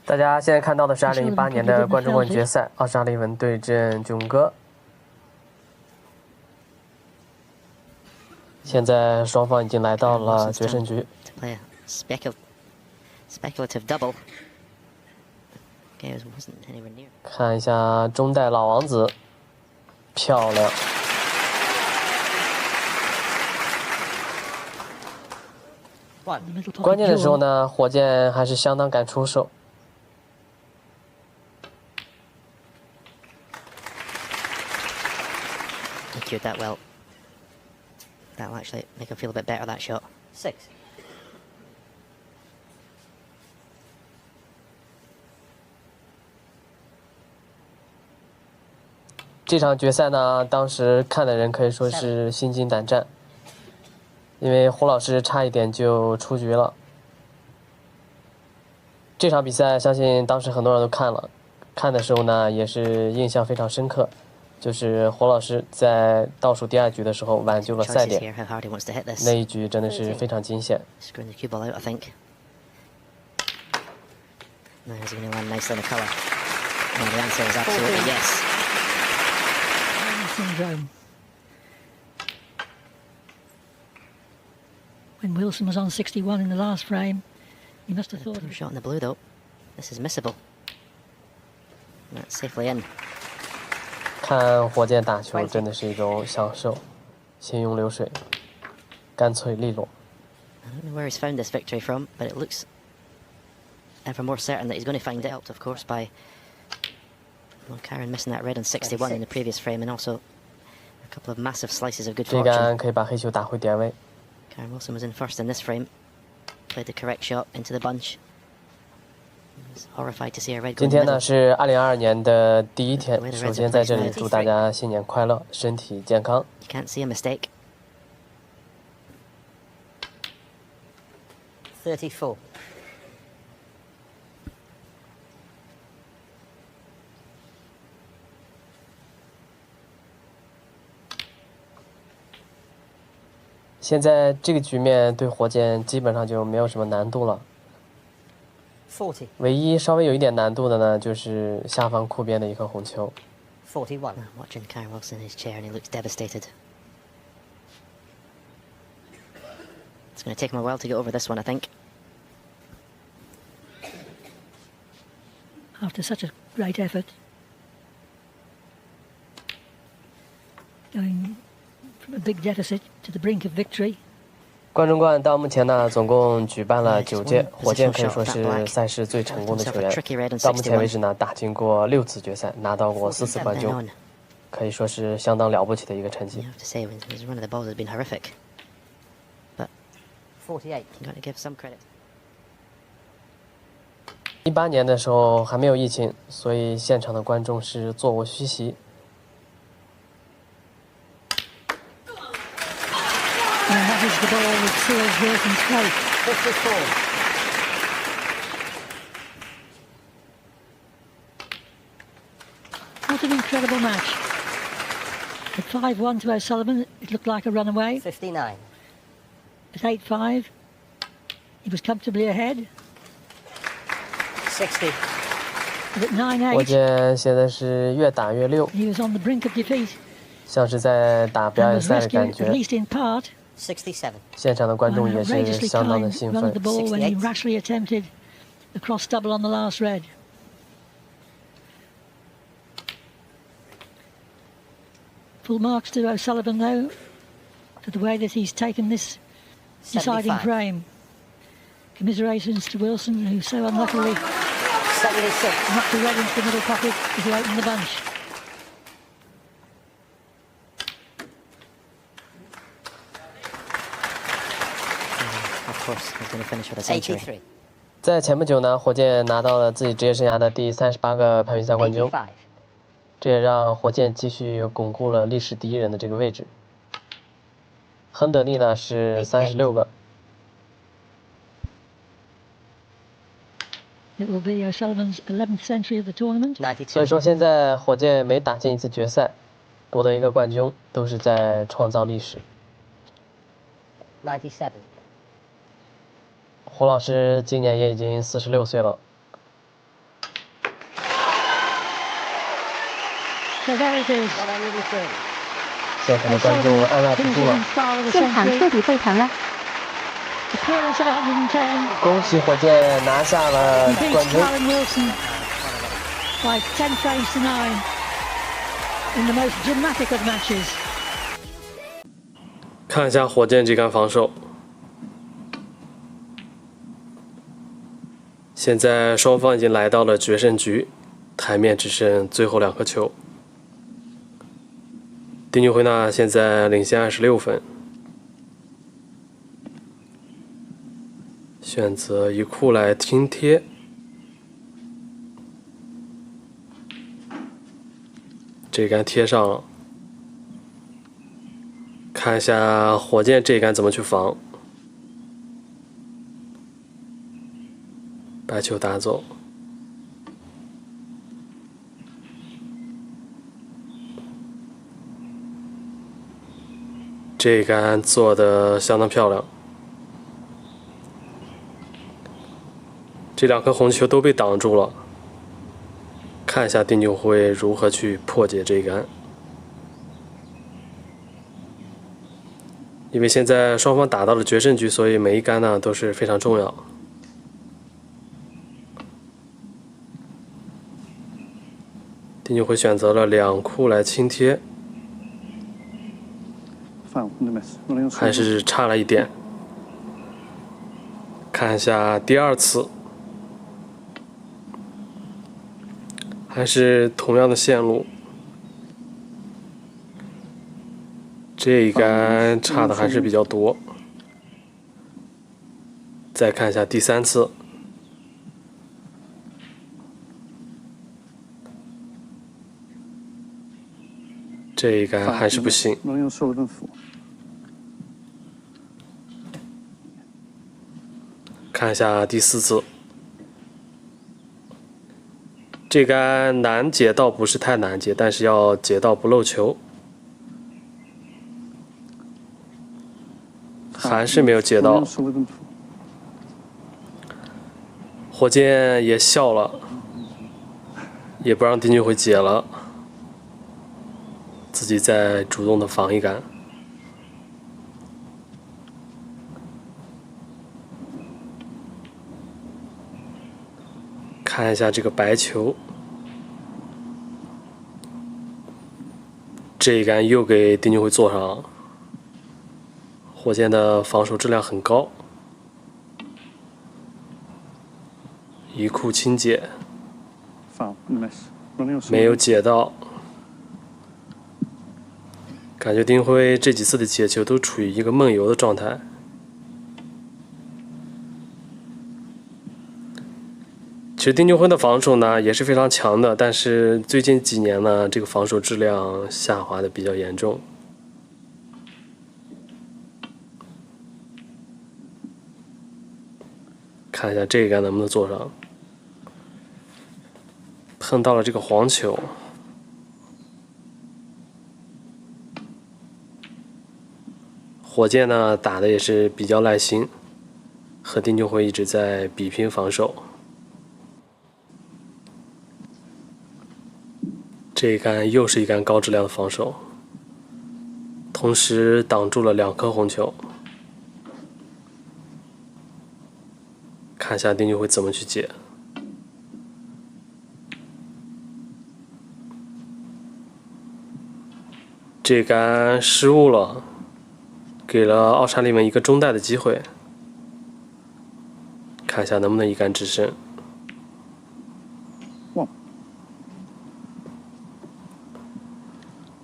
大家现在看到的是2018年的冠军冠决赛，奥沙利文对阵囧哥。现在双方已经来到了决胜局。看一下中代老王子，漂亮。关键的时候呢，火箭还是相当敢出手。He cued that well. That'll actually make him feel a bit better, that shot. 6. 这场决赛呢，当时看的人可以说是心惊胆战，因为胡老师差一点就出局了。这场比赛相信当时很多人都看了，看的时候呢也是印象非常深刻，就是胡老师在倒数第2局的时候挽救了赛点，那一局真的是非常惊险。Syndrome. When Wilson was on 61 in the last frame, he must have thought. Blue shot in the blue though. This is missable. That's safely in. 看火箭打球真的是一种享受，行云流水，干脆利落。I don't know where he's found this victory from, but it looks ever more certain that he's going to find it. Helped, of course, by Karen missing that red on 61 in the previous frame, and also a couple of massive slices of good fortune. 这杆可以把黑球打回点位。Karen Wilson was in first in this frame, played the correct shot into the bunch. Was horrified to see a red. 今天呢是2022年的第1天，首先在这里祝大家新年快乐，身体健康。You can't see a mistake. 34. 现在这个局面对火箭基本上就没有什么难度了。40. 唯一稍微有一点难度的呢，就是下方库边的一颗红球。41. I'm watching Karen Wilson in his chair, and he looks devastated. It's going to take him a while to get over this one, I think. After such a great effort, going from a big deficit to the brink of victory. 冠中冠到目前呢，总共举办了9届，火箭可以说是赛事最成功的球员。到目前为止呢，打进过6次决赛，拿到过4次冠军，可以说是相当了不起的一个成绩。You have to say his run of the balls has been horrific, but 48. you got to give some credit. 18年的时候还没有疫情，所以现场的观众是座无虚席。And that is the ball that seals Wilson's fate. 54. What an incredible match. At 5-1 to O'Sullivan, it looked like a runaway. 59. At 8-5, he was comfortably ahead. 60. But at 火 9-8, 箭现在是越打越溜， he was on the brink of defeat 像是在打表 and 演 was 赛的感 rescued, 觉 at。least in part, 67. 现场的观 by 众 an 也是 outrageously 相当的 kind 兴 run of 奋 the。ball when he 68. rashly attempted the cross double on the last red. Full marks to O'Sullivan, though, for the way that he's taken this deciding 75. frame. Commiserations to Wilson, who so unluckily 76. knocked the red into the middle pocket as he opened the bunch. Of course, he's going to finish with a century. 83. 在前不久呢，火箭拿到了自己职业生涯的第38个排名赛冠军， 85. 这也让火箭继续巩固了历史第1人的这个位置。亨德利呢是36个。 It will be O'Sullivan's 11th century of the tournament. 所以 92. 说现在火箭每打进1次决赛，夺得一个冠军，都是在创造历史。97. 胡老师今年也已经46岁了。So there it is. 现场的观众按捺不住了，现场彻底沸腾了。恭喜火箭拿下了冠军。By 10 frames to 9 in the most dramatic of matches. 看一下火箭这杆防守。现在双方已经来到了决胜局，台面只剩最后2颗球。丁俊晖呢，现在领先26分。选择一库来轻贴，这杆贴上了。看一下火箭这杆怎么去防，白球打走。这杆做的相当漂亮。这2颗红球都被挡住了，看一下丁俊晖如何去破解这一杆。因为现在双方打到了决胜局，所以每一杆呢都是非常重要。丁俊晖选择了2库来轻贴，还是差了一点。看一下第2次。还是同样的线路，这一杆差的还是比较多。再看一下第3次，这一杆还是不行。看一下第4次。这杆难解倒不是太难解，但是要解到不漏球，还是没有解到。火箭也笑了，也不让丁俊晖解了，自己再主动的防一杆。看一下这个白球，这一杆又给丁俊晖做上了。火箭的防守质量很高，一库轻解，没有解到。感觉丁俊晖这几次的解球都处于一个梦游的状态。其实丁俊晖的防守呢也是非常强的，但是最近几年呢，这个防守质量下滑的比较严重。看一下这一杆能不能做上，碰到了这个黄球。火箭呢打的也是比较耐心，和丁俊晖一直在比拼防守。这一杆又是一杆高质量的防守，同时挡住了2颗红球。看一下丁俊晖怎么去解。这杆失误了，给了奥沙利文一个中带的机会。看一下能不能一杆制胜。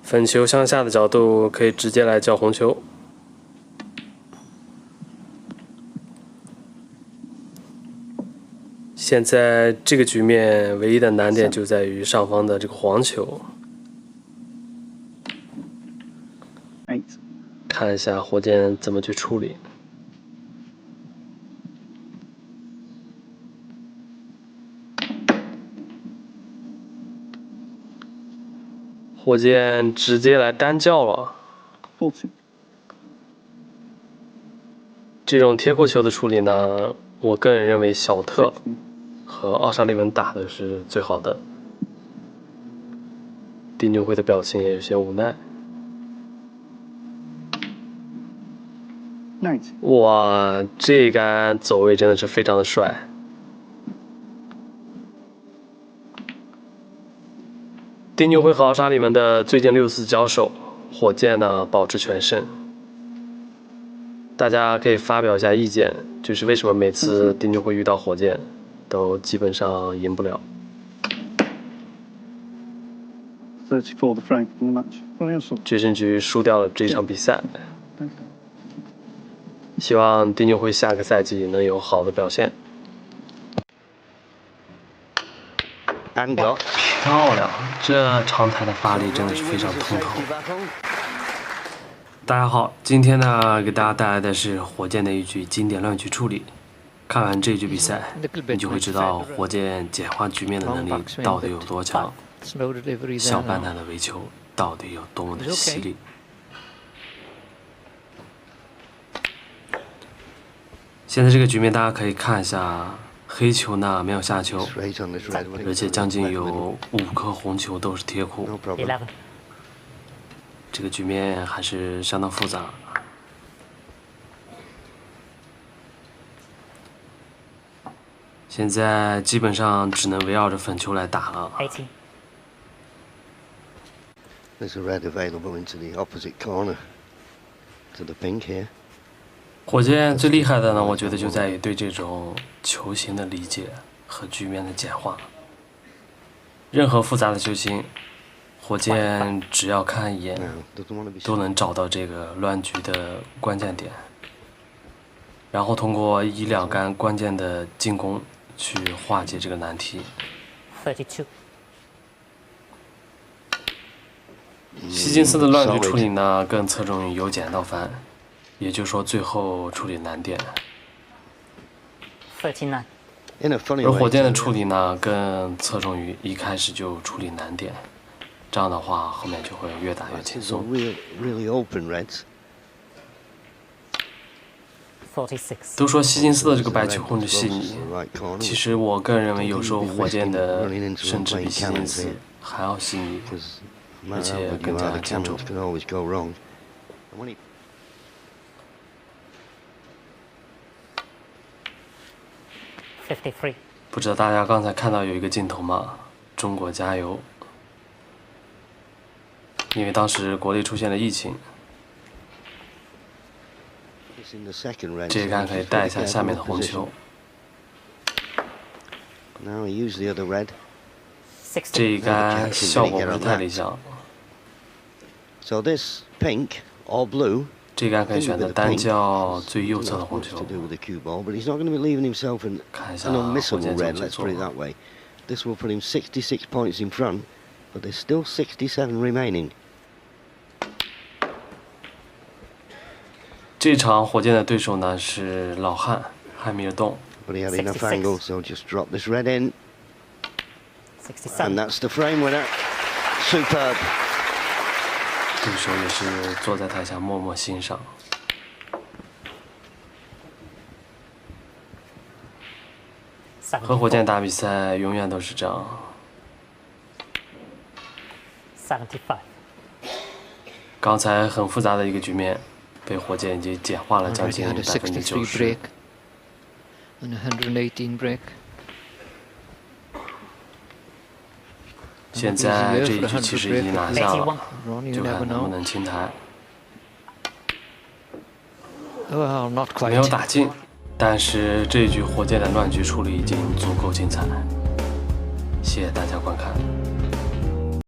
粉球向下的角度可以直接来叫红球。现在这个局面唯一的难点就在于上方的这个黄球。看一下火箭怎么去处理。火箭直接来单叫了。这种贴扣球的处理呢，我个人认为小特和奥沙利文打的是最好的，丁俊晖的表情也有些无奈。哇，这杆走位真的是非常的帅。丁俊晖和奥沙利文的最近6次交手，火箭呢保持全胜。大家可以发表一下意见，就是为什么每次丁俊晖遇到火箭都基本上赢不了。决胜局输掉了这场比赛。希望丁俊晖下个赛季能有好的表现。漂亮，这长台的发力真的是非常通透。大家好，今天呢给大家带来的是火箭的一局经典乱局处理。看完这局比赛，你就会知道火箭简化局面的能力到底有多强，小半台的围球到底有多么的犀利。现在这个局面大家可以看一下，黑球呢没有下球，而且将近有5颗红球都是贴库。这个局面还是相当复杂。现在基本上只能围绕着粉球来打了。火箭最厉害的呢，我觉得就在于对这种球形的理解和局面的简化。任何复杂的球形，火箭只要看一眼，都能找到这个乱局的关键点，然后通过1、2杆关键的进攻去化解这个难题。希金斯的乱局处理呢，更侧重于由简到繁，也就是说最后处理难点。而火箭的处理呢，更侧重于一开始就处理难点，这样的话后面就会越打越轻松。都说希金斯的这个白球控制细腻，其实我个人认为有时候火箭的甚至比希金斯还要细腻，而且更加的精准。不知道大家刚才看到有一个镜头吗？中国加油！因为当时国内出现了疫情，这一杆可以带一下下面的红球。这一杆效果不是太理想。这杆可以选择单叫最右侧的红球。看一下火箭怎么做。这场火箭的对手呢是老汉汉密尔顿。对手也是坐在台下默默欣赏。和火箭打比赛永远都是这样。刚才很复杂的一个局面，被火箭已经简化了将近90%。现在这一局其实已经拿下了，就看能不能清台。没有打进，但是这一局火箭的乱局处理已经足够精彩。谢谢大家观看。